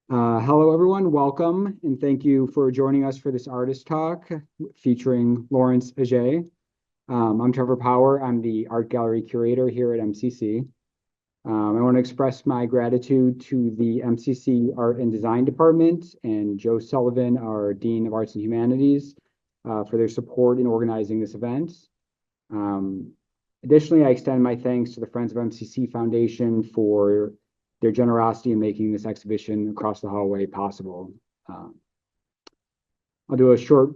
Hello, everyone. Welcome, and thank you for joining us for this artist talk featuring Lawrence Agyei. I'm Trevor Power. I'm the art gallery curator here at MCC. I want to express my gratitude to the MCC Art and Design Department and Joe Sullivan, our Dean of Arts and Humanities, for their support in organizing this event. Additionally, I extend my thanks to the Friends of MCC Foundation for their generosity in making this exhibition across the hallway possible. I'll do a short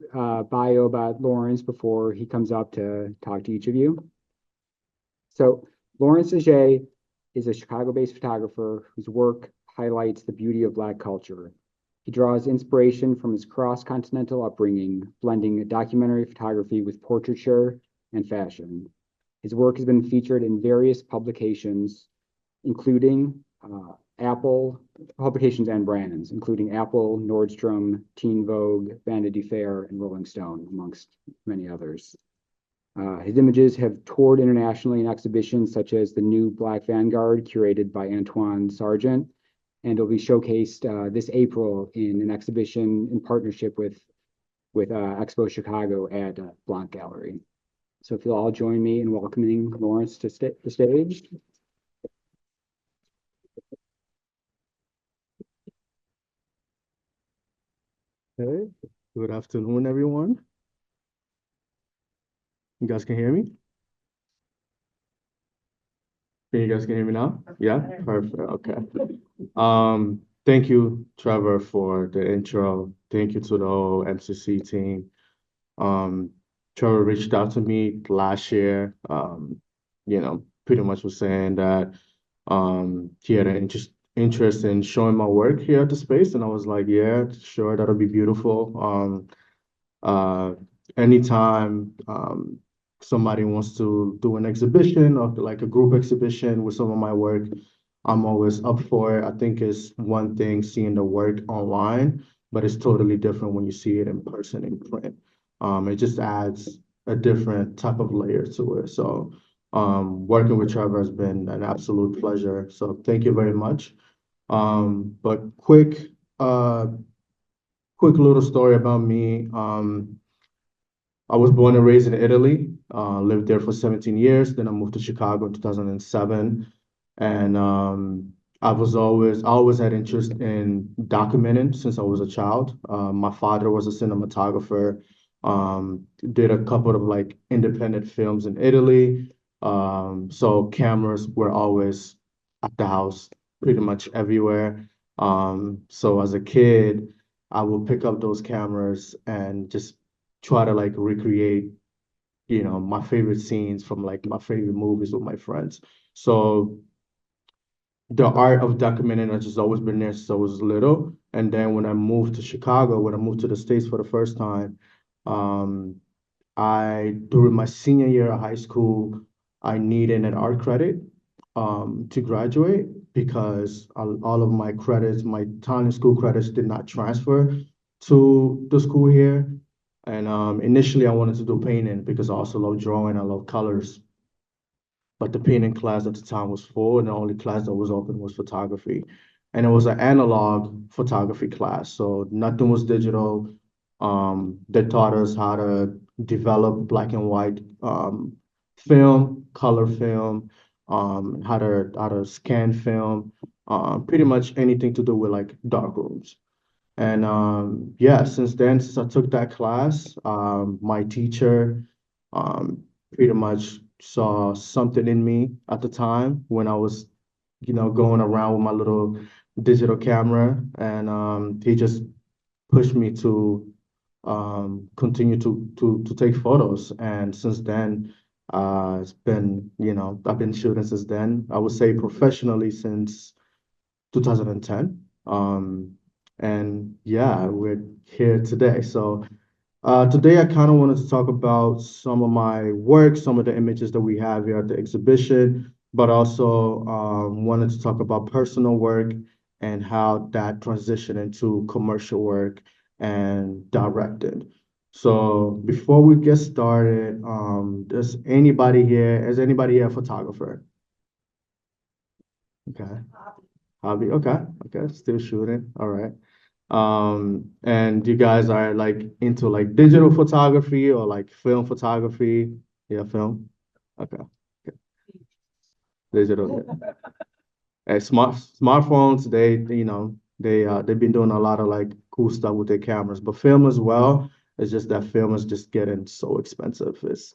bio about Lawrence before he comes up to talk to each of you. So Lawrence Agyei is a Chicago-based photographer whose work highlights the beauty of Black culture. He draws inspiration from his cross-continental upbringing, blending documentary photography with portraiture and fashion. His work has been featured in various publications, including Apple publications and brands, including Apple, Nordstrom, Teen Vogue, Vanity Fair, and Rolling Stone, amongst many others. His images have toured internationally in exhibitions such as the new Black Vanguard, curated by Antwaun Sargent, and will be showcased this April in an exhibition in partnership with Expo Chicago at Blanc Gallery. So if you'll all join me in welcoming Lawrence to the stage. Hey, good afternoon, everyone. You guys can hear me? You guys can hear me now? Yeah, perfect. Okay. Thank you, Trevor, for the intro. Thank you to the whole MCC team. Trevor reached out to me last year. Pretty much was saying that he had an interest in showing my work here at the space, and I was like, yeah, sure, that'll be beautiful. Anytime somebody wants to do an exhibition or like a group exhibition with some of my work, I'm always up for it. I think it's one thing seeing the work online, but it's totally different when you see it in person in print. It just adds a different type of layer to it. So working with Trevor has been an absolute pleasure. So thank you very much. But quick little story about me. I was born and raised in Italy, lived there for 17 years. Then I moved to Chicago in 2007. And I always had interest in documenting since I was a child. My father was a cinematographer, did a couple of like independent films in Italy. So cameras were always at the house, pretty much everywhere. So as a kid, I would pick up those cameras and just try to like recreate, my favorite scenes from like my favorite movies with my friends. So the art of documenting has just always been there since I was little. And then when I moved to Chicago, when I moved to the States for the first time, um, during my senior year of high school, I needed an art credit to graduate because all of my credits, my time in school credits did not transfer to the school here. And initially I wanted to do painting because I also love drawing, I love colors. But the painting class at the time was full, and the only class that was open was photography. And it was an analog photography class, so nothing was digital. They taught us how to develop black and white film, color film, how to scan film, pretty much anything to do with like dark rooms. And yeah, since I took that class, my teacher um, pretty much saw something in me at the time when I was, going around with my little digital camera, and he just pushed me to continue to take photos. And since then, it's been, I've been shooting since then. I would say professionally since 2010. And yeah, we're here today. So today I kind of wanted to talk about some of my work, some of the images that we have here at the exhibition, but also wanted to talk about personal work and how that transitioned into commercial work and directed. So before we get started, is anybody here a photographer? Okay. Hobby. Okay. Okay. Still shooting. All right. And you guys are like into like digital photography or like film photography? Yeah, film. Okay. Okay. Digital. Yeah. Smartphones, they've been doing a lot of like cool stuff with their cameras, but film as well. It's just that film is just getting so expensive. It's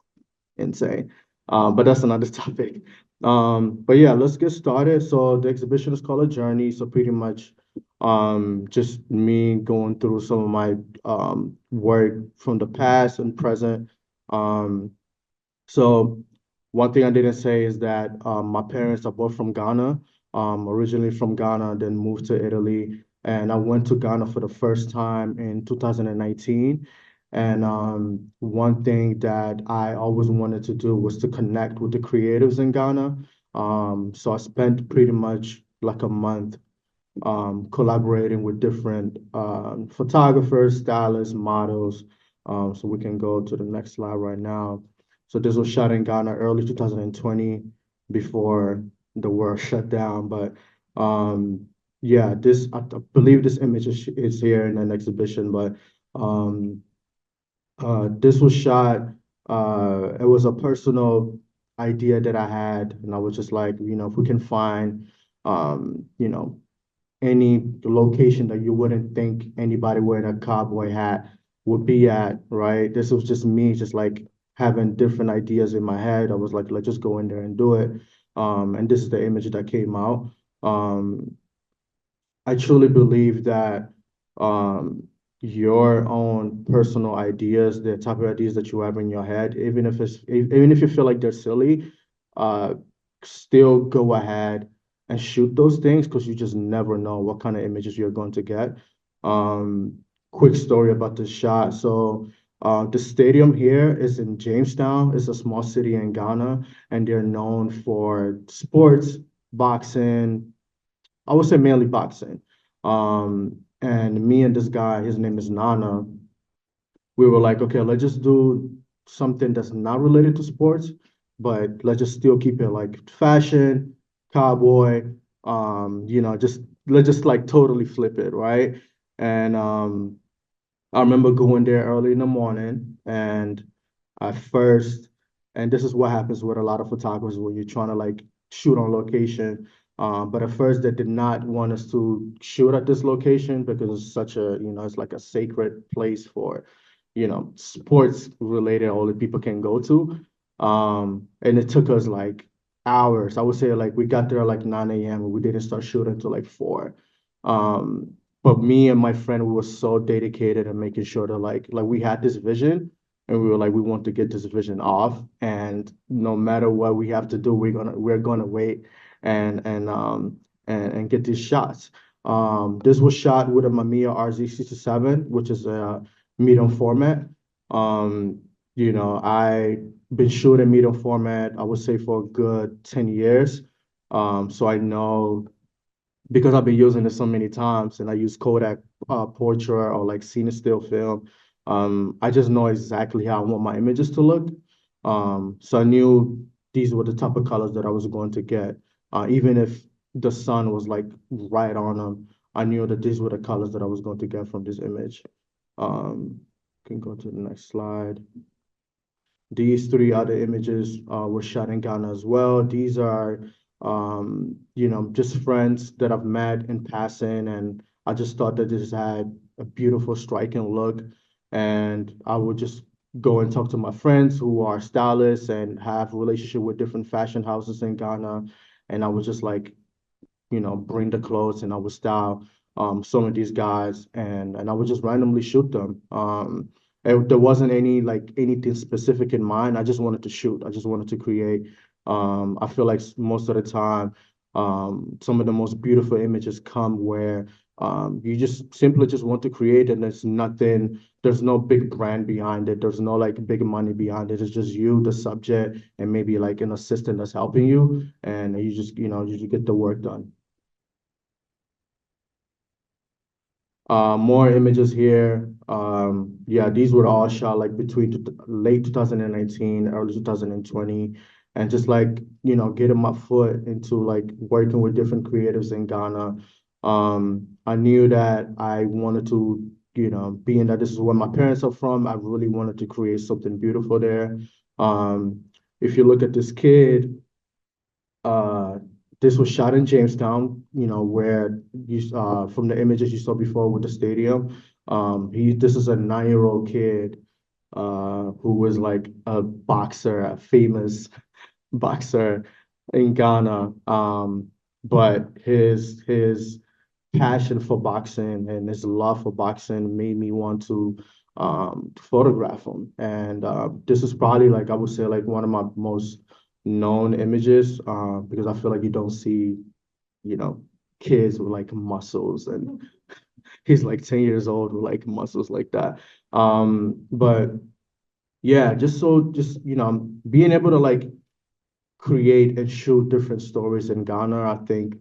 insane. But that's another topic. But yeah, let's get started. So the exhibition is called A Journey. So pretty much just me going through some of my work from the past and present. Um, so one thing I didn't say is that my parents are both from Ghana, originally from Ghana, then moved to Italy. And I went to Ghana for the first time in 2019. And one thing that I always wanted to do was to connect with the creatives in Ghana. So I spent pretty much like a month collaborating with different photographers, stylists, models. So we can go to the next slide right now. So this was shot in Ghana early 2020 before the world shut down. But yeah, I believe this image is here in an exhibition, but um, this was shot, it was a personal idea that I had, and I was just like, if we can find, um, you know, any location that you wouldn't think anybody wearing a cowboy hat would be at, right? This was just me, just like having different ideas in my head. I was like, let's just go in there and do it. And this is the image that came out. Um, I truly believe that um, your own personal ideas, the type of ideas that you have in your head, even if you feel like they're silly, uh, still go ahead and shoot those things because you just never know what kind of images you're going to get. Um, Quick story about this shot. So the stadium here is in Jamestown. It's a small city in Ghana, and they're known for sports, boxing, I would say mainly boxing. And me and this guy, his name is Nana, we were like, okay, let's just do something that's not related to sports, but let's just still keep it like fashion, cowboy, just let's just like totally flip it, right? And I remember going there early in the morning and at first, and this is what happens with a lot of photographers when you're trying to like shoot on location. But at first they did not want us to shoot at this location because it's such a, it's like a sacred place for, sports related, only people can go to. And it took us like hours. I would say like we got there at like 9 a.m. and we didn't start shooting until like 4. Um, but me and my friend, we were so dedicated and making sure that like we had this vision and we were like, we want to get this vision off. And no matter what we have to do, we're gonna wait and get these shots. This was shot with a Mamiya RZ67, which is a medium format. Um, I been shooting medium format, I would say for a good 10 years. So I know because I've been using it so many times and I use Kodak portrait or like scene still film, I just know exactly how I want my images to look. So I knew these were the type of colors that I was going to get. Even if the sun was like right on them, I knew that these were the colors that I was going to get from this image. Um, can go to the next slide. These 3 other images were shot in Ghana as well. These are, just friends that I've met in passing, and I just thought that this had a beautiful, striking look. And I would just go and talk to my friends who are stylists and have relationship with different fashion houses in Ghana, and I would just like bring the clothes and I would style some of these guys and I would just randomly shoot them. There wasn't anything specific in mind. I just wanted to shoot. I just wanted to create. I feel like most of the time, some of the most beautiful images come where you just simply just want to create and there's no big brand behind it. There's no like big money behind it. It's just you, the subject, and maybe like an assistant that's helping you, and you just get the work done. More images here. Yeah, these were all shot like between late 2019, early 2020. and just like, getting my foot into like working with different creatives in Ghana. I knew that I wanted to, being that this is where my parents are from, I really wanted to create something beautiful there. If you look at this kid, uh, this was shot in Jamestown, where from the images you saw before with the stadium. This is a 9-year-old kid, who was like a boxer, a famous boxer in Ghana. But his passion for boxing and his love for boxing made me want to photograph him. And this is probably, like, I would say, like one of my most known images, because I feel like you don't see, you know, kids with like muscles, and he's like 10 years old with like muscles like that. But yeah, just being able to like create and shoot different stories in Ghana, I think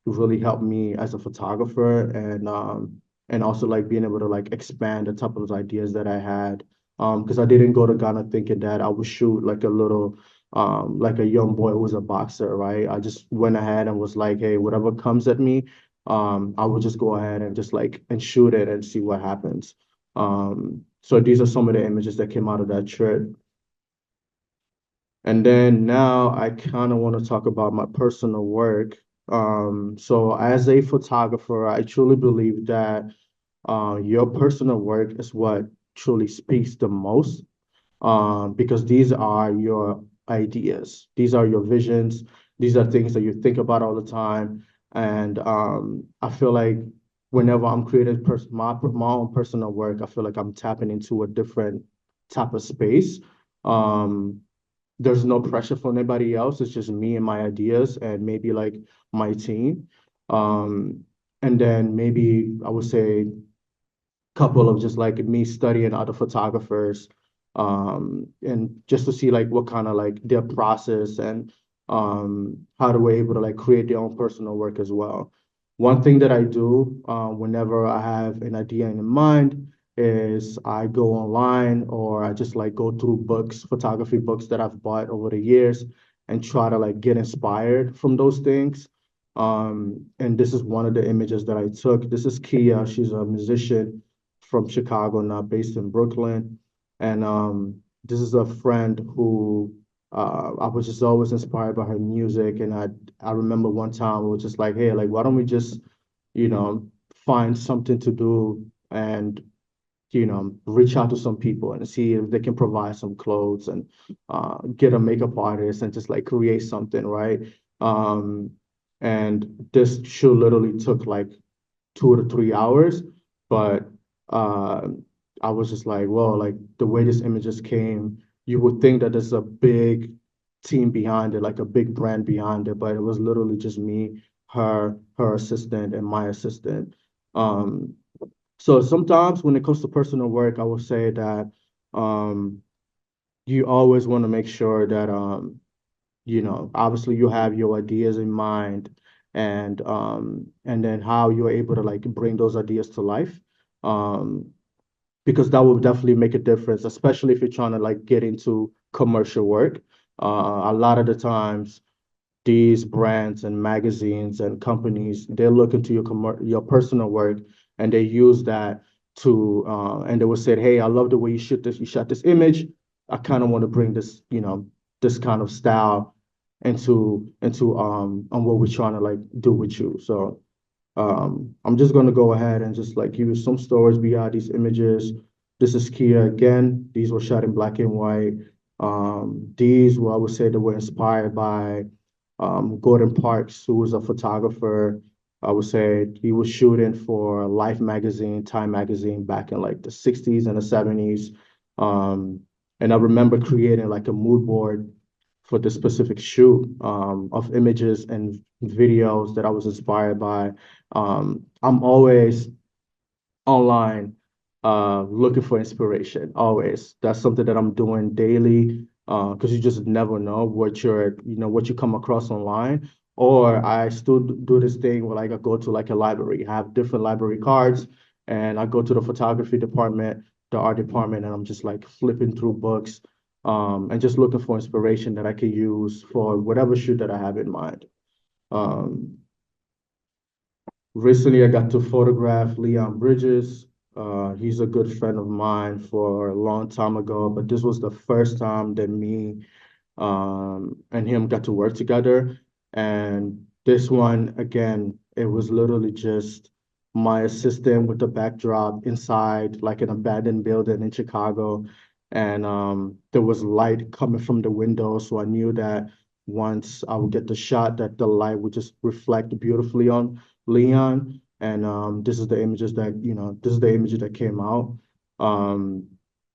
really helped me as a photographer, and also like being able to like expand the type of ideas that I had. Because I didn't go to Ghana thinking that I would shoot like a little like a young boy who was a boxer, right? I just went ahead and was like, hey, whatever comes at me, I would just go ahead and just like and shoot it and see what happens. So these are some of the images that came out of that trip. And then now I kind of want to talk about my personal work. So as a photographer, I truly believe that your personal work is what truly speaks the most, because these are your ideas, these are your visions, these are things that you think about all the time. And I feel like whenever I'm creating my own personal work, I feel like I'm tapping into a different type of space. Um, there's no pressure from anybody else. It's just me and my ideas and maybe like my team. Um, and then maybe I would say couple of just like me studying other photographers, and just to see like what kind of like their process and how they were able to like create their own personal work as well. One thing that I do whenever I have an idea in mind is I go online, or I just like go through books, photography books that I've bought over the years, and try to like get inspired from those things. And this is one of the images that I took. This is Kia. She's a musician from Chicago, now based in Brooklyn. And this is a friend who I was just always inspired by her music. And I remember one time we were just like, hey, like, why don't we just, you know, find something to do, and reach out to some people and see if they can provide some clothes, and get a makeup artist and just like create something, right? Um, and this shoot literally took like 2 to 3 hours, but uh, I was just like, well, like the way this image just came, you would think that there's a big team behind it, like a big brand behind it, but it was literally just me, her assistant, and my assistant. Um, so sometimes when it comes to personal work, I would say that um, you always want to make sure that obviously you have your ideas in mind, and then how you're able to like bring those ideas to life. Um, because that will definitely make a difference, especially if you're trying to like get into commercial work. A lot of the times these brands and magazines and companies, they look into your personal work, and they use that to and they will say, hey, I love the way you shot this image. I kind of want to bring this, this kind of style into on what we're trying to like do with you. So I'm just gonna go ahead and just like give you some stories behind these images. This is Kia again. These were shot in black and white. These were, I would say, they were inspired by Gordon Parks, who was a photographer. I would say he was shooting for Life magazine, Time magazine back in like the 60s and the 70s. Um, and I remember creating like a mood board for this specific shoot, of images and videos that I was inspired by. I'm always online looking for inspiration, always. That's something that I'm doing daily, because you just never know what you come across online. Or I still do this thing where like I go to like a library, I have different library cards, and I go to the photography department, the art department, and I'm just like flipping through books, and just looking for inspiration that I could use for whatever shoot that I have in mind. Recently, I got to photograph Leon Bridges. He's a good friend of mine for a long time ago, but this was the first time that me and him got to work together. And this one, again, it was literally just my assistant with the backdrop inside like an abandoned building in Chicago. And there was light coming from the window. So I knew that once I would get the shot, that the light would just reflect beautifully on Leon. And this is the images that, this is the images that came out. Um,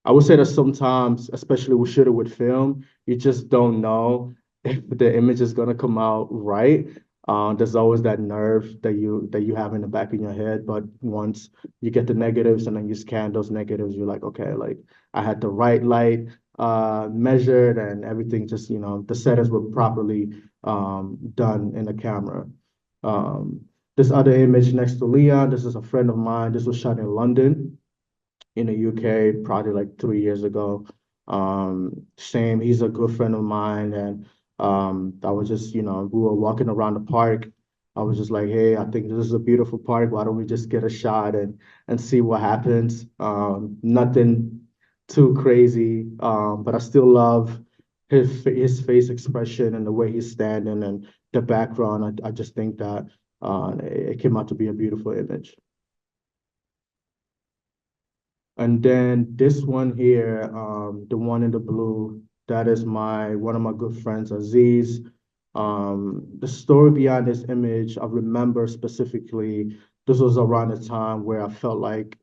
I would say that sometimes, especially with shooting with film, you just don't know if the image is gonna come out right. There's always that nerve that you have in the back of your head, but once you get the negatives and then you scan those negatives, you're like, okay, like I had the right light measured and everything. Just the settings were properly done in the camera. Um, this other image next to Leon, this is a friend of mine. This was shot in London in the UK probably like 3 years ago. Same, he's a good friend of mine, and I was just, we were walking around the park. I was just like, hey, I think this is a beautiful park. Why don't we just get a shot and see what happens? Nothing too crazy, but I still love his face expression and the way he's standing and the background. I just think that it came out to be a beautiful image. And then this one here, the one in the blue, that is one of my good friends, Aziz. The story behind this image, I remember specifically, this was around the time where I felt like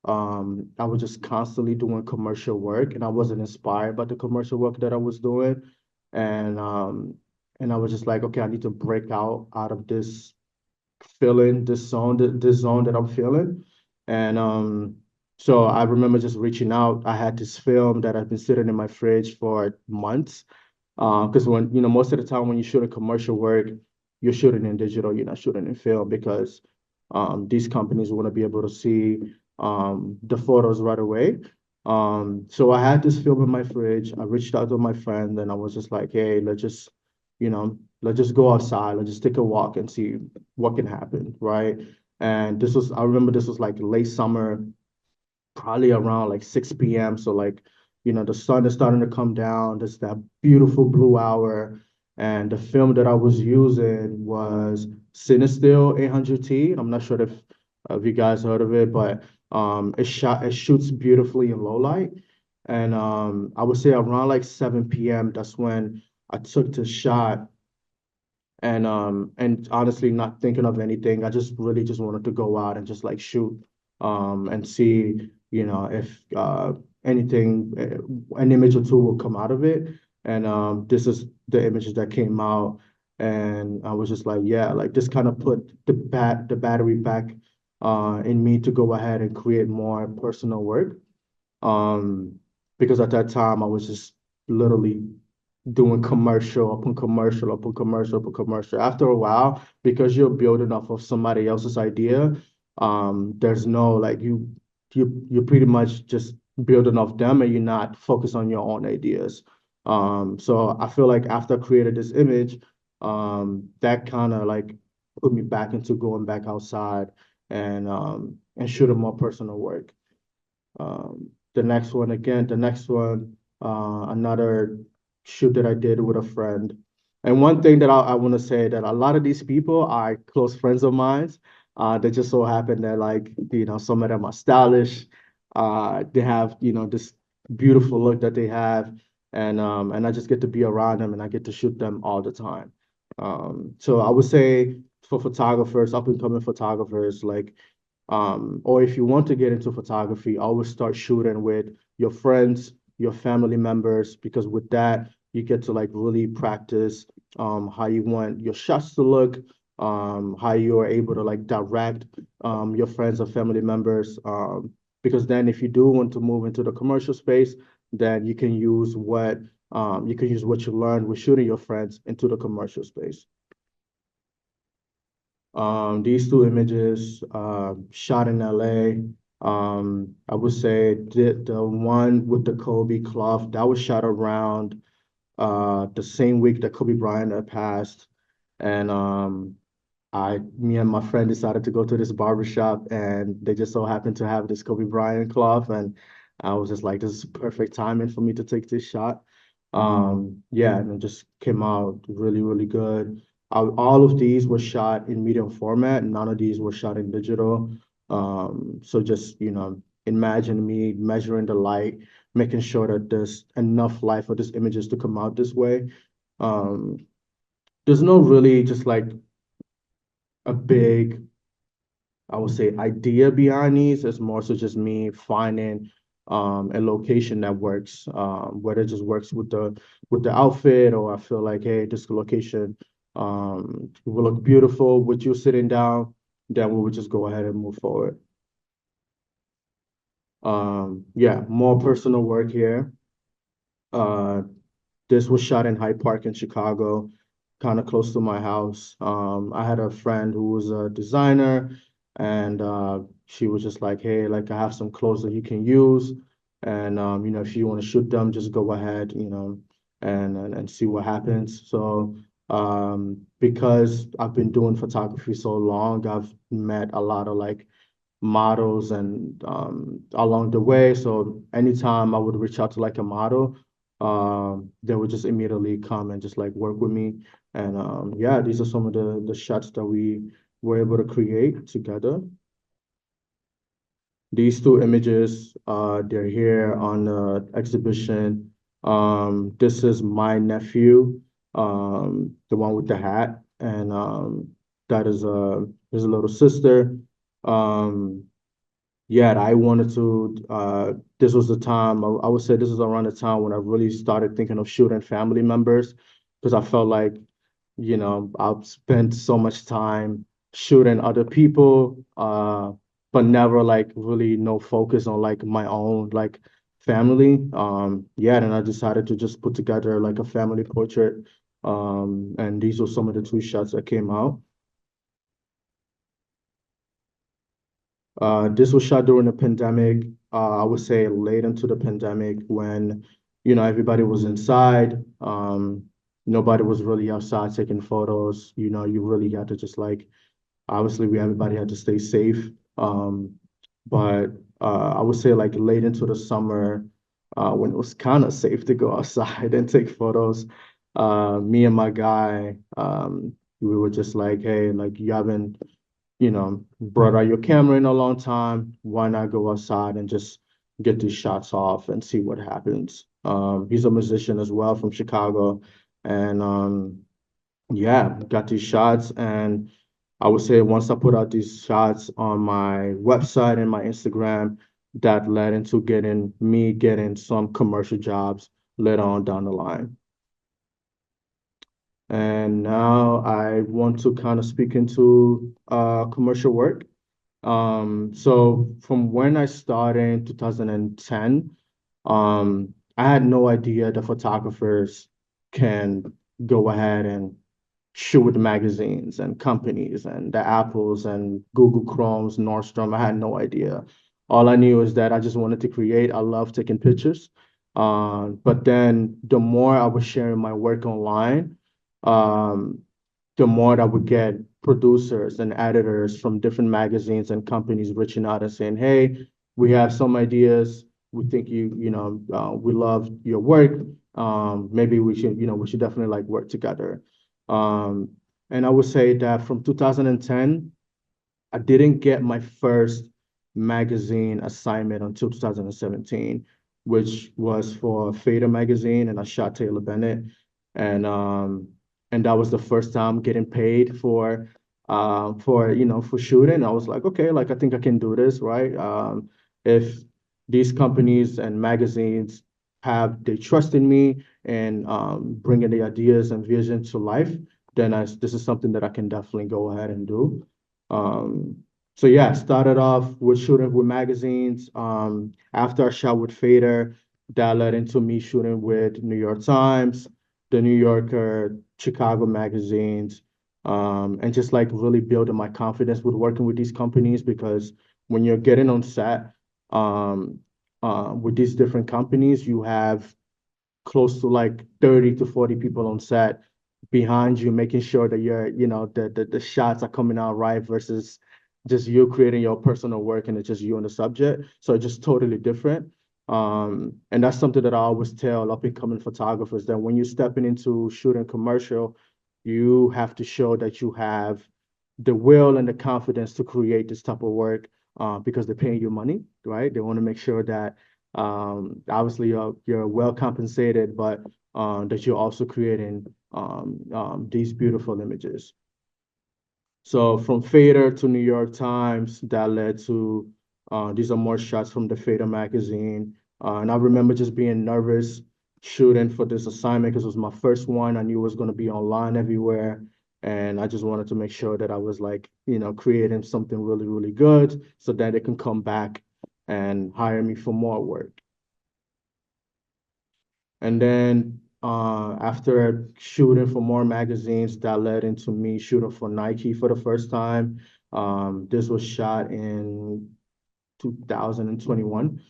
I was just constantly doing commercial work and I wasn't inspired by the commercial work that I was doing. And and I was just like, okay, I need to break out of this feeling, this zone that I'm feeling. And so I remember just reaching out. I had this film that had been sitting in my fridge for months. Because when, most of the time when you shoot a commercial work, you're shooting in digital, you're not shooting in film because these companies want to be able to see the photos right away. So I had this film in my fridge. I reached out to my friend and I was just like, hey, let's just go outside. Let's just take a walk and see what can happen, right? And I remember this was like late summer, probably around like 6 p.m. So like, the sun is starting to come down. There's that beautiful blue hour. And the film that I was using was Cinestill 800T. I'm not sure if you guys heard of it, but it shoots beautifully in low light. And I would say around like 7 p.m., that's when I took the shot and honestly not thinking of anything. I just really just wanted to go out and just like shoot and see if anything an image or two will come out of it. And this is the images that came out, and I was just like, yeah, like this kind of put the battery back in me to go ahead and create more personal work. Because at that time I was just literally doing commercial upon commercial upon commercial upon commercial. After a while, because you're building off of somebody else's idea, there's no like you're pretty much just building off them and you're not focused on your own ideas. So I feel like after I created this image, that kind of like put me back into going back outside and shooting more personal work. The next one, another shoot that I did with a friend. And one thing that I want to say that a lot of these people are close friends of mine. They just so happen that like, some of them are stylish. They have, this beautiful look that they have. And I just get to be around them and I get to shoot them all the time. So I would say for photographers, up and coming photographers, like or if you want to get into photography, always start shooting with your friends, your family members, because with that, you get to like really practice how you want your shots to look, how you are able to like direct your friends or family members. Because then if you do want to move into the commercial space, then you can use what you learned with shooting your friends into the commercial space. These two images shot in LA. I would say the one with the Kobe cloth that was shot around the same week that Kobe Bryant had passed. And me and my friend decided to go to this barber shop, and they just so happened to have this Kobe Bryant cloth, and I was just like, this is perfect timing for me to take this shot. Yeah, and it just came out really, really good. All of these were shot in medium format. None of these were shot in digital. So just, imagine me measuring the light, making sure that there's enough light for these images to come out this way. Um, there's no really just like a big, I would say, idea behind these. It's more so just me finding a location that works, whether it just works with the outfit, or I feel like, hey, this location will look beautiful with you sitting down, then we would just go ahead and move forward. Yeah, more personal work here. Uh, this was shot in Hyde Park in Chicago, kind of close to my house. I had a friend who was a designer, and she was just like, "Hey, like I have some clothes that you can use, and if you want to shoot them, just go ahead, and see what happens." So, because I've been doing photography so long, I've met a lot of like models and along the way. So anytime I would reach out to like a model, they would just immediately come and just like work with me. And yeah, these are some of the shots that we were able to create together. These two images, they're here on the exhibition. This is my nephew, the one with the hat, and that is his little sister. Um, Yeah, I wanted to. This was the time, I would say this is around the time when I really started thinking of shooting family members, because I felt like, I've spent so much time shooting other people, but never like really no focus on like my own like family. Yeah, and I decided to just put together like a family portrait. And these were some of the two shots that came out. This was shot during the pandemic. I would say late into the pandemic when, everybody was inside. Nobody was really outside taking photos. You really had to just like, obviously everybody had to stay safe. But I would say like late into the summer, when it was kind of safe to go outside and take photos, me and my guy, we were just like, hey, like you haven't brought out your camera in a long time. Why not go outside and just get these shots off and see what happens? He's a musician as well from Chicago. And yeah, got these shots. And I would say once I put out these shots on my website and my Instagram, that led into getting some commercial jobs later on down the line. And now I want to kind of speak into commercial work. So from when I started in 2010, I had no idea that photographers can go ahead and shoot with magazines and companies and the Apples and Google Chromes, Nordstrom. I had no idea. All I knew is that I just wanted to create. I love taking pictures. But then the more I was sharing my work online, um, the more that we get producers and editors from different magazines and companies reaching out and saying, "Hey, we have some ideas. We think we love your work. Maybe we should definitely like work together." Um, and I would say that from 2010, I didn't get my first magazine assignment until 2017, which was for Fader magazine, and I shot Taylor Bennett, and um, and that was the first time getting paid for shooting. I was like, okay, like I think I can do this, right? If these companies and magazines they trust in me and bringing the ideas and vision to life, then this is something that I can definitely go ahead and do. Um, so yeah, started off with shooting with magazines. After I shot with Fader, that led into me shooting with New York Times, the New Yorker, Chicago magazines, and just like really building my confidence with working with these companies because when you're getting on set, with these different companies, you have close to like 30 to 40 people on set behind you, making sure that the shots are coming out right versus just you creating your personal work and it's just you and the subject. So it's just totally different. And that's something that I always tell up and coming photographers, that when you're stepping into shooting commercial, you have to show that you have the will and the confidence to create this type of work, because they're paying you money, right? They want to make sure that obviously you're well compensated, but that you're also creating these beautiful images. So from Fader to New York Times, that led to these are more shots from the Fader magazine. And I remember just being nervous shooting for this assignment because it was my first one. I knew it was going to be online everywhere. And I just wanted to make sure that I was like, creating something really, really good so that they can come back and hire me for more work. And then after shooting for more magazines, that led into me shooting for Nike for the first time. This was shot in 2021.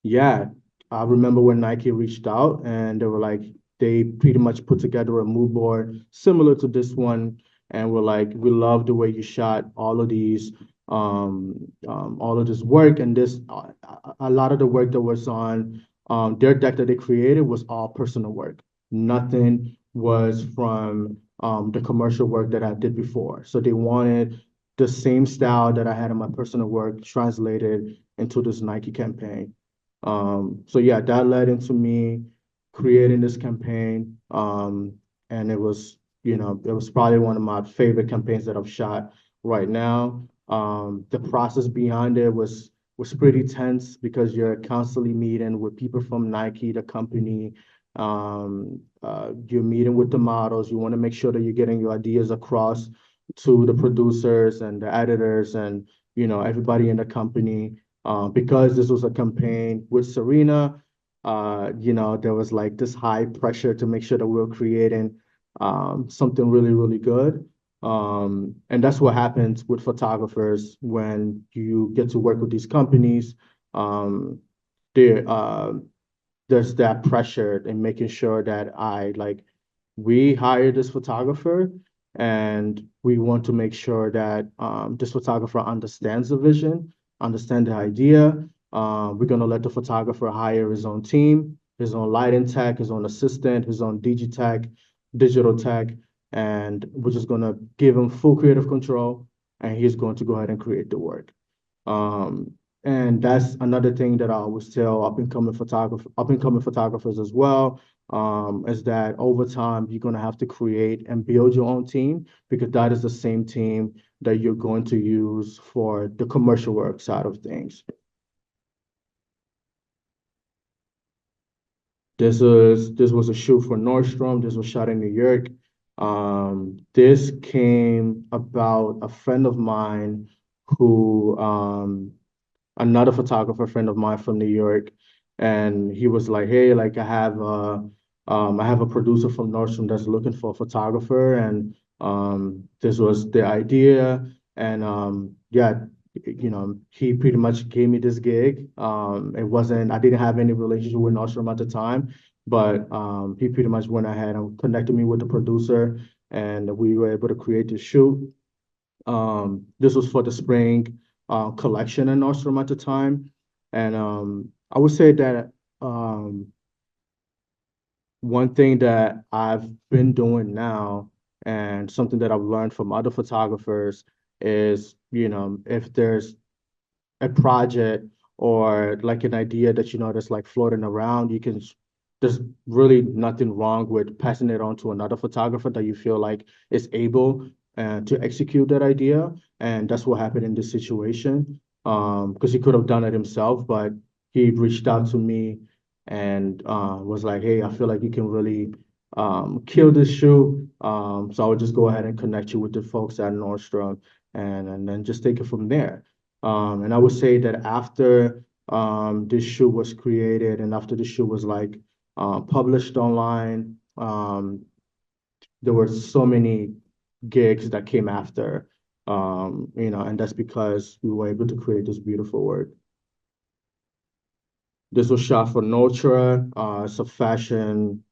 Yeah, I remember when Nike reached out and they were like, they pretty much put together a mood board similar to this one. And we're like, we love the way you shot all of these, all of this work. And a lot of the work that was on their deck that they created was all personal work. Nothing was from the commercial work that I did before. So they wanted the same style that I had in my personal work translated into this Nike campaign. So yeah, that led into me creating this campaign. And it was, it was probably one of my favorite campaigns that I've shot right now. The process behind it was pretty tense because you're constantly meeting with people from Nike, the company. You're meeting with the models. You want to make sure that you're getting your ideas across to the producers and the editors and everybody in the company. Because this was a campaign with Serena, there was like this high pressure to make sure that we were creating something really, really good. And that's what happens with photographers when you get to work with these companies. There, there's that pressure in making sure that we hire this photographer and we want to make sure that this photographer understands the vision, understand the idea. We're going to let the photographer hire his own team, his own lighting tech, his own assistant, his own digital tech, and we're just going to give him full creative control, and he's going to go ahead and create the work. And that's another thing that I always tell up and coming photographers as well, is that over time you're going to have to create and build your own team, because that is the same team that you're going to use for the commercial work side of things. This was a shoot for Nordstrom. This was shot in New York. This came about a friend of mine who another photographer friend of mine from New York, and he was like, "Hey, like I have a producer from Nordstrom that's looking for a photographer," and this was the idea, and yeah, he pretty much gave me this gig. I didn't have any relationship with Nordstrom at the time, but he pretty much went ahead and connected me with the producer, and we were able to create this shoot. This was for the spring collection in Nordstrom at the time. And I would say that one thing that I've been doing now and something that I've learned from other photographers is, if there's a project or like an idea that that's like floating around, there's really nothing wrong with passing it on to another photographer that you feel like is able to execute that idea. And that's what happened in this situation. Because he could have done it himself, but he reached out to me and was like, "Hey, I feel like you can really kill this shoot. So I would just go ahead and connect you with the folks at Nordstrom and then just take it from there." And I would say that after this shoe was created and after the shoe was like published online, there were so many gigs that came after. And that's because we were able to create this beautiful work. This was shot for Nordstrom. It's a fashion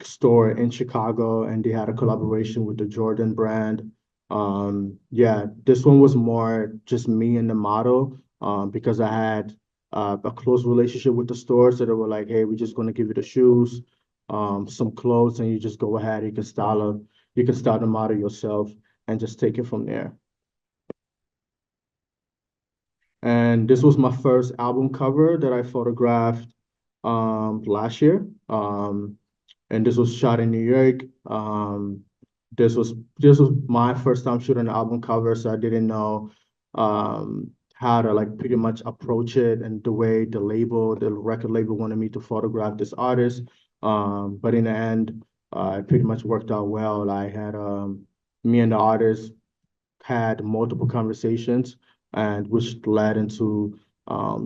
store in Chicago, and they had a collaboration with the Jordan brand. Yeah, this one was more just me and the model, because I had a close relationship with the store. So they were like, hey, we're just going to give you the shoes, some clothes, and you just go ahead. You can style the model yourself and just take it from there. And this was my first album cover that I photographed last year. And this was shot in New York. This was my first time shooting an album cover, so I didn't know how to like pretty much approach it and the way the record label wanted me to photograph this artist. But in the end, it pretty much worked out well. I had me and the artist had multiple conversations, and which led into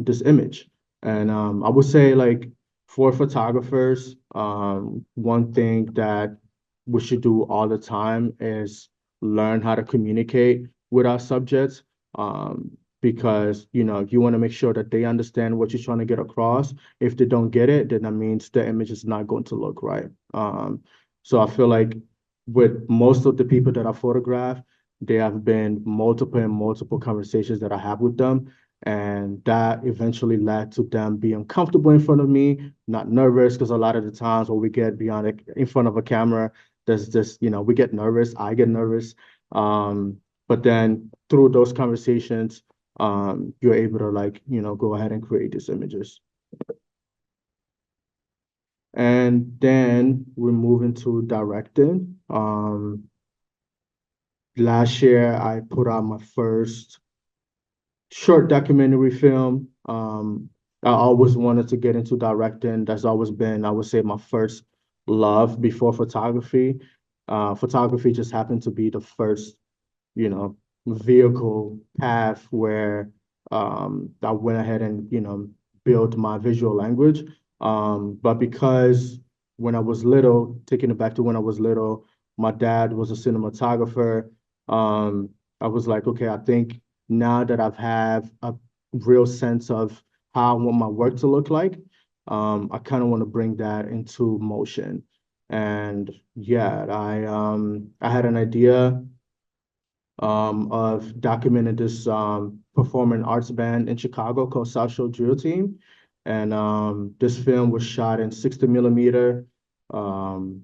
this image. And I would say, like, for photographers, one thing that we should do all the time is learn how to communicate with our subjects, because you want to make sure that they understand what you're trying to get across. If they don't get it, then that means the image is not going to look right. So I feel like with most of the people that I photograph, there have been multiple and multiple conversations that I have with them, and that eventually led to them being comfortable in front of me, not nervous, because a lot of the times when we get in front of a camera, there's this, we get nervous, I get nervous. But then through those conversations, you're able to, like, go ahead and create these images. And then we're moving to directing. Last year, I put out my first short documentary film. I always wanted to get into directing. That's always been, I would say, my first love before photography. Photography just happened to be the first, vehicle path where I went ahead and, built my visual language. But because when I was little, taking it back to when I was little, my dad was a cinematographer. I was like, okay, I think now that I've have a real sense of how I want my work to look like, I kind of want to bring that into motion. And yeah, I had an idea of documenting this performing arts band in Chicago called South Shore Drill Team. And this film was shot in 60 millimeter. Um,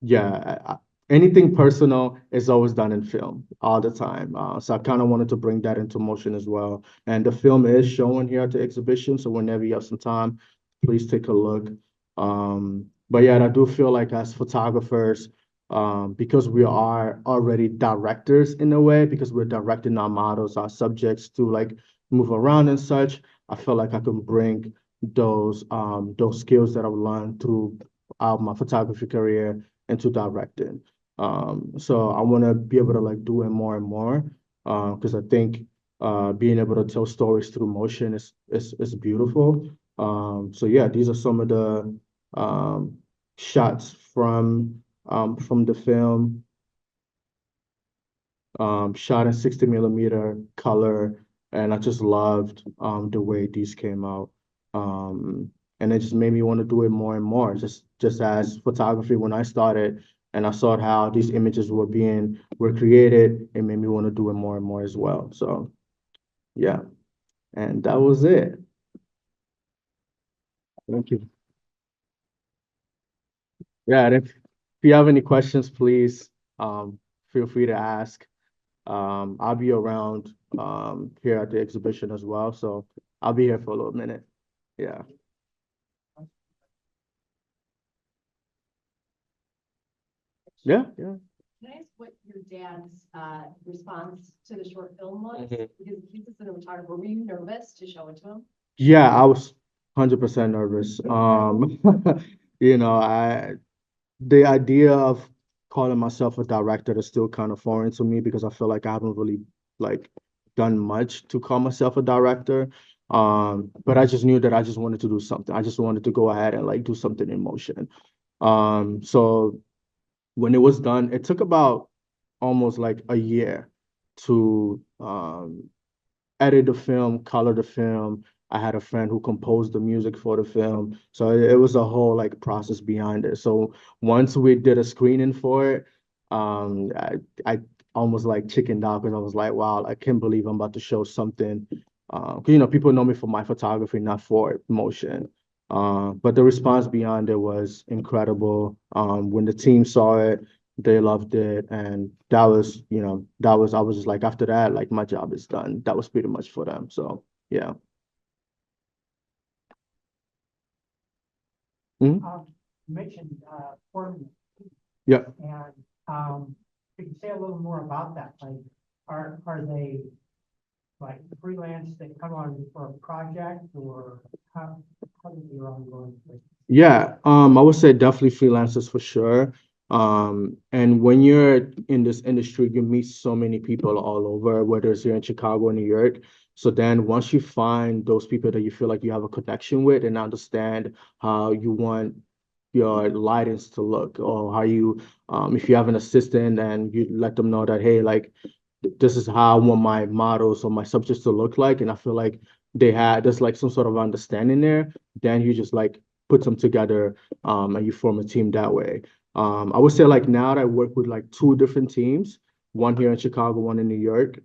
yeah, anything personal is always done in film all the time. So I kind of wanted to bring that into motion as well. And the film is showing here at the exhibition. So whenever you have some time, please take a look. But yeah, I do feel like as photographers, because we are already directors in a way, because we're directing our models, our subjects to like move around and such, I feel like I can bring those skills that I've learned throughout my photography career into directing. So I want to be able to like do it more and more, because I think being able to tell stories through motion is beautiful. So yeah, these are some of the shots from the film, shot in 60 millimeter color, and I just loved the way these came out. And it just made me want to do it more and more. Just as photography when I started, and I saw how these images were created, it made me want to do it more and more as well. So yeah, and that was it. Thank you. Yeah, and if you have any questions, please feel free to ask. I'll be around here at the exhibition as well, so I'll be here for a little minute. Yeah. Yeah, yeah. Can I ask what your dad's response to the short film was? Mhm. Because he's a cinematographer. Were you nervous to show it to him? Yeah, I was 100% nervous. You know, the idea of calling myself a director is still kind of foreign to me because I feel like I haven't really like done much to call myself a director. But I just knew that I just wanted to do something. I just wanted to go ahead and like do something in motion. So when it was done, it took about almost like a year to edit the film, color the film. I had a friend who composed the music for the film. So it was a whole like process behind it. So once we did a screening for it, I almost like chickened out because I was like, wow, I can't believe I'm about to show something. 'Cause, you know, people know me for my photography, not for motion. But the response beyond it was incredible. When the team saw it, they loved it, and that was, you know, I was just like, after that, like my job is done. That was pretty much for them. So yeah. Mhm. You mentioned forming, Yeah. and could you say a little more about that? Like, are they like freelance that come on for a project, or how does your ongoing? Yeah, I would say definitely freelancers for sure. And when you're in this industry, you meet so many people all over, whether it's here in Chicago or New York. So then once you find those people that you feel like you have a connection with and understand how you want your lightings to look, or how you, if you have an assistant and you let them know that, hey, like this is how I want my models or my subjects to look like, and I feel like there's like some sort of understanding there, then you just like put them together, and you form a team that way. I would say like now that I work with like two different teams, one here in Chicago, one in New York,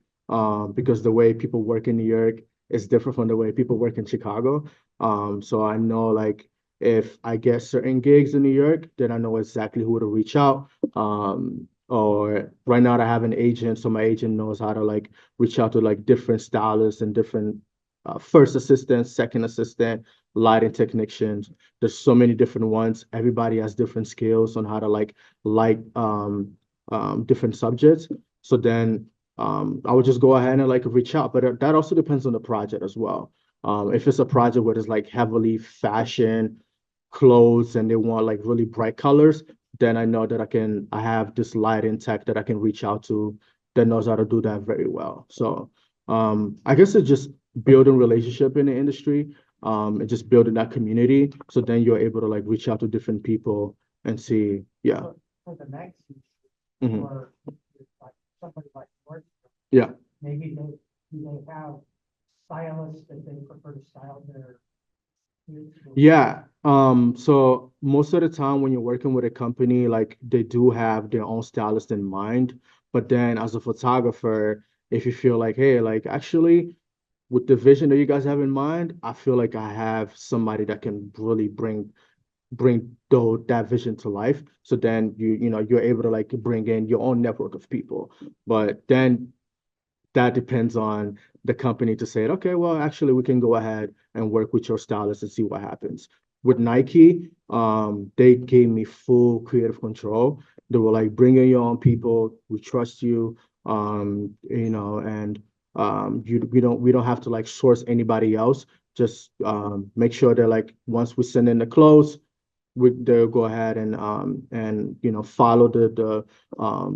because the way people work in New York is different from the way people work in Chicago. So I know like if I get certain gigs in New York, then I know exactly who to reach out. Or right now I have an agent, so my agent knows how to like reach out to like different stylists and different first assistant, second assistant, lighting technicians. There's so many different ones. Everybody has different skills on how to like light different subjects. So then I would just go ahead and like reach out. But that also depends on the project as well. If it's a project where it's like heavily fashion, clothes, and they want like really bright colors, then I know that I have this lighting tech that I can reach out to that knows how to do that very well. So I guess it's just building relationship in the industry, and just building that community. So then you're able to like reach out to different people and see, yeah. For the next, Mhm. or like somebody like Nordstrom, Yeah. maybe do they have stylists that they prefer to style their suits? Yeah. So most of the time when you're working with a company, like they do have their own stylist in mind. But then as a photographer, if you feel like, hey, like actually with the vision that you guys have in mind, I feel like I have somebody that can really bring that vision to life. So then you're able to like bring in your own network of people. But then that depends on the company to say, okay, well, actually, we can go ahead and work with your stylist and see what happens. With Nike, they gave me full creative control. They were like, bring in your own people. We trust you. And we don't have to like source anybody else. Just make sure that like once we send in the clothes, they'll go ahead and follow the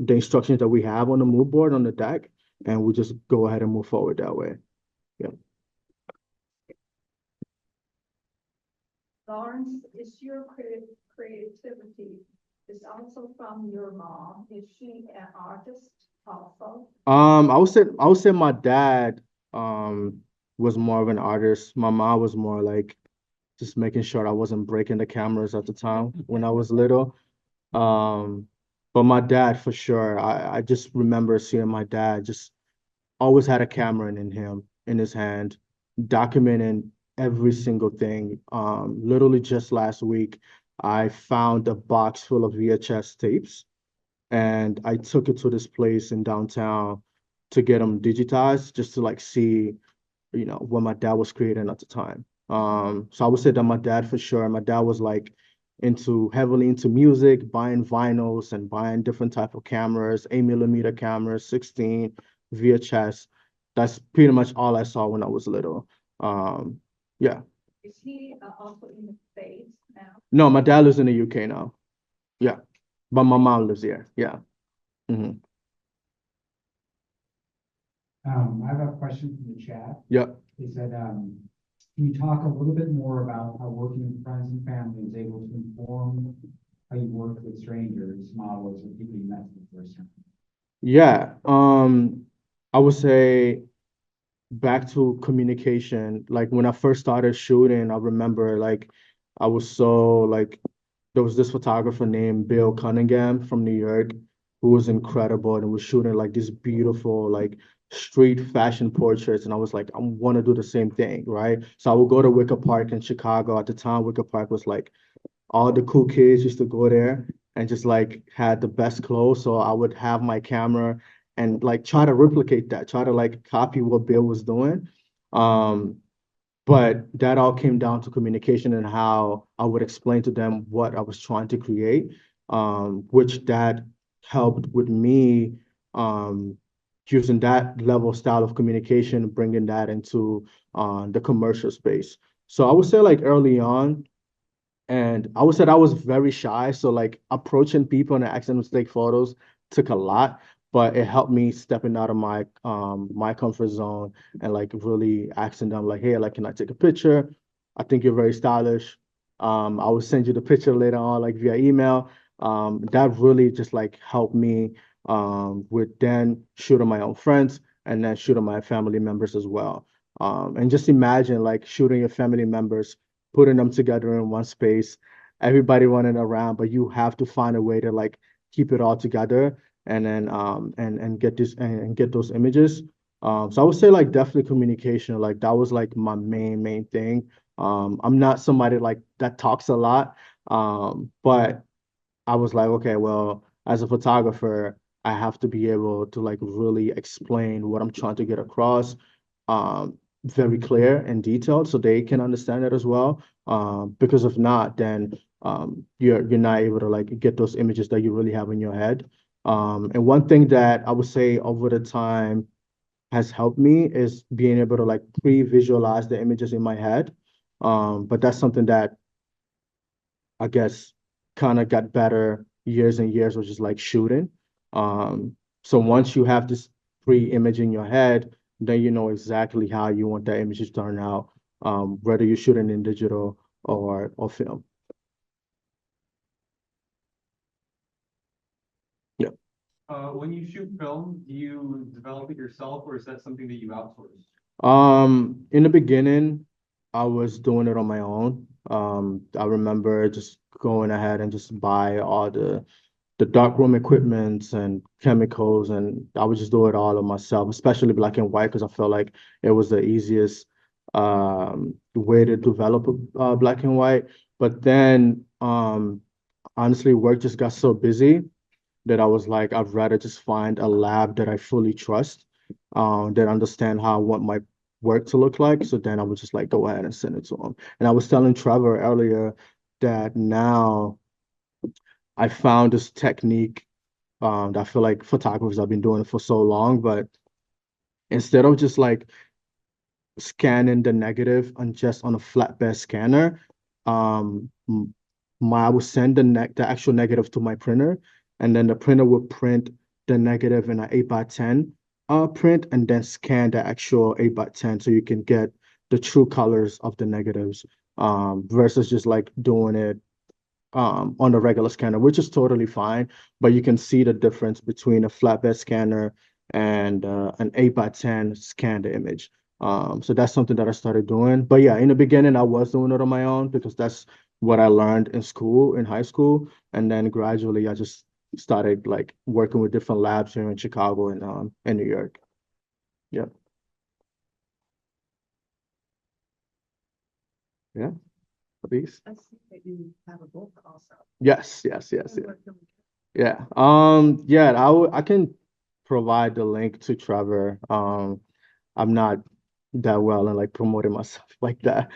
instructions that we have on the mood board on the deck, and we just go ahead and move forward that way. Yeah. Lawrence, is your creativity is also from your mom? Is she an artist also? I would say my dad was more of an artist. My mom was more like just making sure I wasn't breaking the cameras at the time when I was little. Um, but my dad for sure. I just remember seeing my dad just always had a camera in his hand, documenting every single thing. Literally just last week, I found a box full of VHS tapes, and I took it to this place in downtown to get them digitized, just to like see, what my dad was creating at the time. So I would say that my dad for sure. My dad was like heavily into music, buying vinyls and buying different type of cameras, 8 millimeter cameras, 16 VHS. That's pretty much all I saw when I was little. Yeah. Is he also in the States now? No, my dad lives in the UK now. Yeah. But my mom lives here. Yeah. Hmm. I have a question from the chat. Yeah. Is that, can you talk a little bit more about how working with friends and family is able to inform how you work with strangers, models, or people you met for the first time? Yeah. I would say back to communication. Like when I first started shooting, I remember like I was so like there was this photographer named Bill Cunningham from New York who was incredible and was shooting like these beautiful like street fashion portraits. And I was like, I want to do the same thing, right? So I would go to Wicker Park in Chicago. At the time, Wicker Park was like all the cool kids used to go there and just like had the best clothes. So I would have my camera and like try to replicate that, try to like copy what Bill was doing. Um, but that all came down to communication and how I would explain to them what I was trying to create, which that helped with me using that level style of communication, bringing that into the commercial space. So I would say like early on, and I would say I was very shy. So like approaching people and asking them to take photos took a lot, but it helped me stepping out of my comfort zone and like really asking them like, hey, like, can I take a picture? I think you're very stylish. I will send you the picture later on, like via email. That really just like helped me with then shooting my own friends and then shooting my family members as well. And just imagine like shooting your family members, putting them together in one space, everybody running around, but you have to find a way to like keep it all together and then and get this and get those images. So I would say like definitely communication, like that was like my main thing. I'm not somebody like that talks a lot, but I was like, okay, well, as a photographer, I have to be able to like really explain what I'm trying to get across, very clear and detailed so they can understand it as well. Because if not, then you're not able to like get those images that you really have in your head. And one thing that I would say over the time has helped me is being able to like pre-visualize the images in my head. But that's something that I guess kind of got better years and years, which is like shooting. So once you have this pre-image in your head, then you know exactly how you want that image to turn out, whether you're shooting in digital or film. Yeah. When you shoot film, do you develop it yourself or is that something that you outsource? In the beginning, I was doing it on my own. I remember just going ahead and just buy all the darkroom equipment and chemicals, and I would just do it all on myself, especially black and white, because I felt like it was the easiest way to develop black and white. But then, honestly, work just got so busy that I was like, I'd rather just find a lab that I fully trust, that understand how I want my work to look like. So then I would just like go ahead and send it to them. And I was telling Trevor earlier that now I found this technique that I feel like photographers have been doing it for so long, but instead of just like scanning the negative on just on a flatbed scanner, I would send the actual negative to my printer, and then the printer would print the negative in an 8x10 print, and then scan the actual 8x10 so you can get the true colors of the negatives, versus just like doing it on the regular scanner, which is totally fine, but you can see the difference between a flatbed scanner and an 8x10 scanned image. So that's something that I started doing. But yeah, in the beginning, I was doing it on my own because that's what I learned in school, in high school. And then gradually I just started like working with different labs here in Chicago and in New York. Yeah. Yeah, please. I see that you have a book also. Yes. Yeah. Yeah, I can provide the link to Trevor. I'm not that well in like promoting myself like that.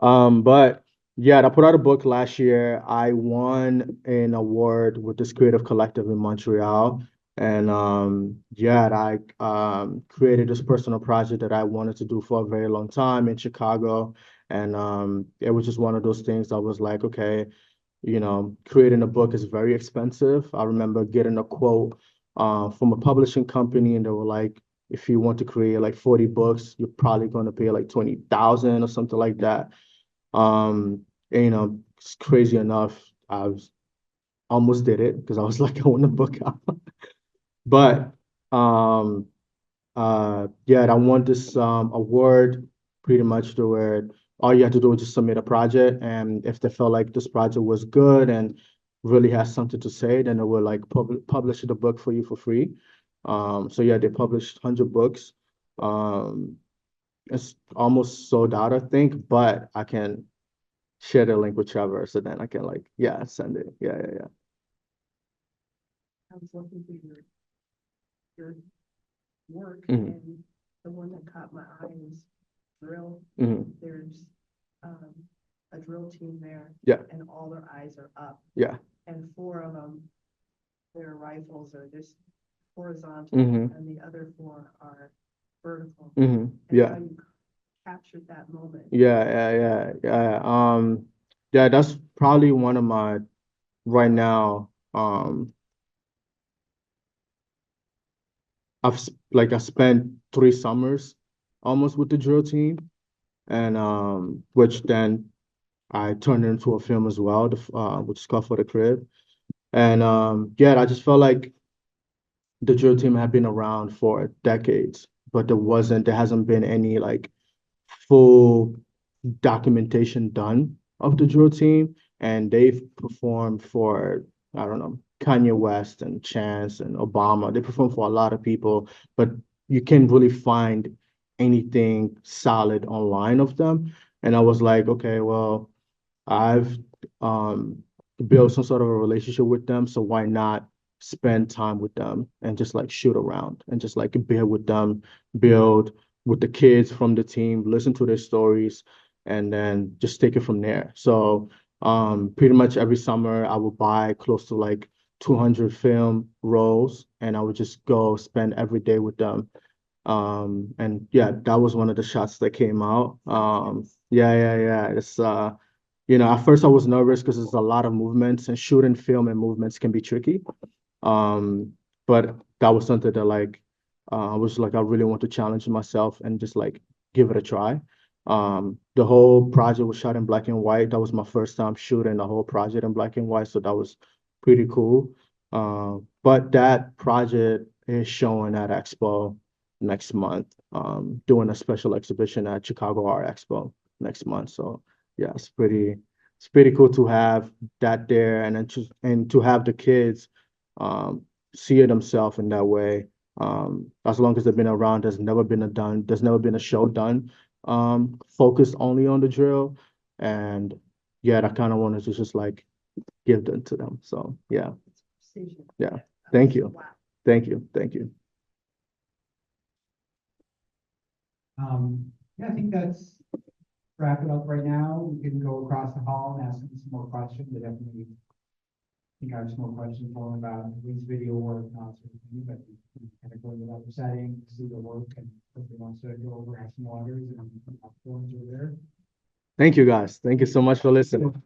But yeah, I put out a book last year. I won an award with this creative collective in Montreal. And yeah, I created this personal project that I wanted to do for a very long time in Chicago. And it was just one of those things that was like, okay, creating a book is very expensive. I remember getting a quote from a publishing company, and they were like, if you want to create like 40 books, you're probably going to pay like 20,000 or something like that. And, it's crazy enough. Almost did it because I was like, I want to book out. But yeah, I won this award pretty much to where all you had to do was just submit a project, and if they felt like this project was good and really has something to say, then they will like publish the book for you for free. So yeah, they published 100 books. It's almost sold out, I think, but I can share the link with Trevor, so then I can like, yeah, send it. Yeah, yeah, yeah. I was looking through your work, Mhm. and the one that caught my eye was drill. Mhm. There's a drill team there. Yeah. And all their eyes are up. Yeah. And 4 of them, their rifles are just horizontal, Mhm. and the other 4 are vertical. Mhm. And Yeah. how you captured that moment. Yeah. Yeah, that's probably one of my right now. I spent 3 summers almost with the drill team, and which then I turned into a film as well, which is called For the Crib. And yeah, I just felt like the drill team had been around for decades, but there hasn't been any like full documentation done of the drill team, and they've performed for, I don't know, Kanye West and Chance and Obama. They performed for a lot of people, but you can't really find anything solid online of them. And I was like, okay, well, I've built some sort of a relationship with them, so why not spend time with them and just like shoot around and just like build with them, build with the kids from the team, listen to their stories, and then just take it from there. So pretty much every summer I would buy close to like 200 film rolls, and I would just go spend every day with them. And yeah, that was one of the shots that came out. Yeah. It's at first I was nervous because there's a lot of movements, and shooting film and movements can be tricky. But that was something that like I was like, I really want to challenge myself and just like give it a try. The whole project was shot in black and white. That was my first time shooting the whole project in black and white, so that was pretty cool. But that project is showing at Expo next month, doing a special exhibition at Chicago Art Expo next month. So yeah, it's pretty cool to have that there, and then to have the kids see it themselves in that way. As long as they've been around, there's never been a show done focused only on the drill. And yeah, I kind of wanted to just like give them to them. So yeah. Precision. Yeah. Thank you. Wow. Thank you. Yeah, I think that's wrap it up right now. We can go across the hall and ask some more questions. I definitely think I have some more questions more about Lee's video work and all sorts of things, but we can kind of go into other settings, see the work, and if we want to go over, have some waters and forms over there. Thank you guys. Thank you so much for listening.